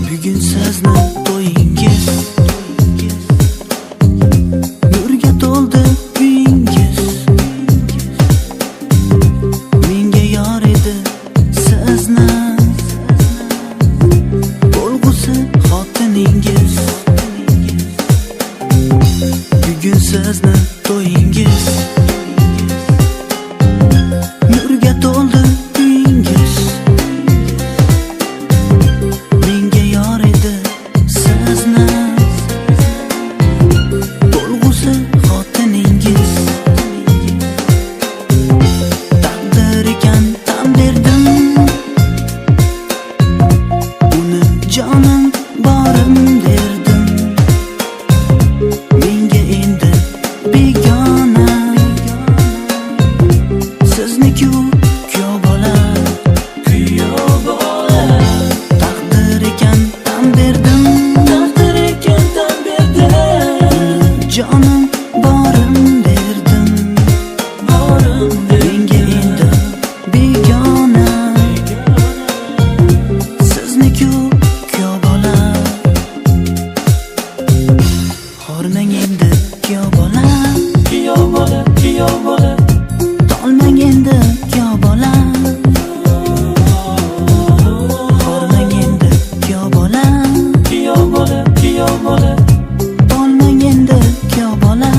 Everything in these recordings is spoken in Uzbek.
Bugun sizni to'yingiz, nurga to'ldi uyingiz. Menga yor edi sizni bo'lg'usi xotiningiz. Bugun sizni to'yingiz, nurga to'ldi uyingiz. Menga yor edi sizni bo'lg'usi xotiningiz. Taqdir ekan tan berdim, uni jonim borim derdim. Menga endi begona, sizni-ku kuyov bola. Taqdir ekan tan berdim, jonim borim derdim. Menga endi begona, sizni-ku kuyov bola. Hormang endi kuyov bola, tolmang endi kuyov bola. Hormang endi kuyov bola, tolmang endi kuyov bola.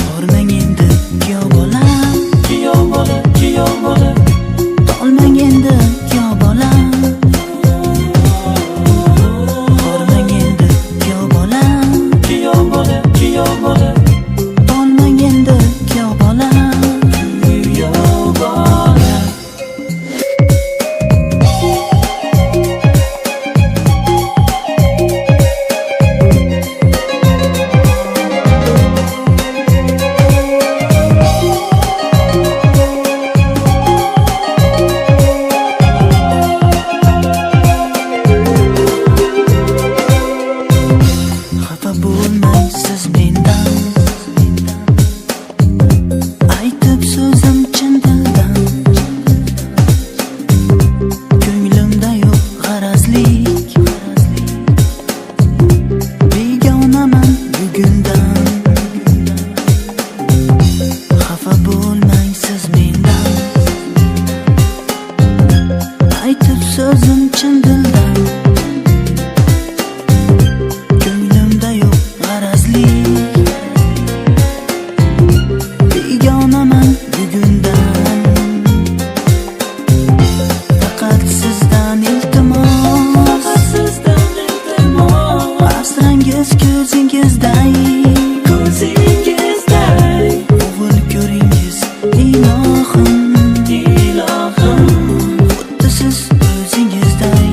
Hormang endi kuyov bola, tolmang endi kuyov bola. Hormang endi kuyov bola, tolmang endi kuyov bola. Xafa bo'lmang siz mendan, aytib so'zim chin dildan. Ko'nglimda yo'q g'arazlik, begonaman bugundan. Xafa bo'lmang siz mendan, aytib so'zim chin dildan. Ko'nglimda yo'q g'arazlik, begonaman bugundan. Faqat sizdan iltimos, asrangiz ko'zingizday, o'g'il ko'ringiz ilohim, xuddi siz o'zingizday.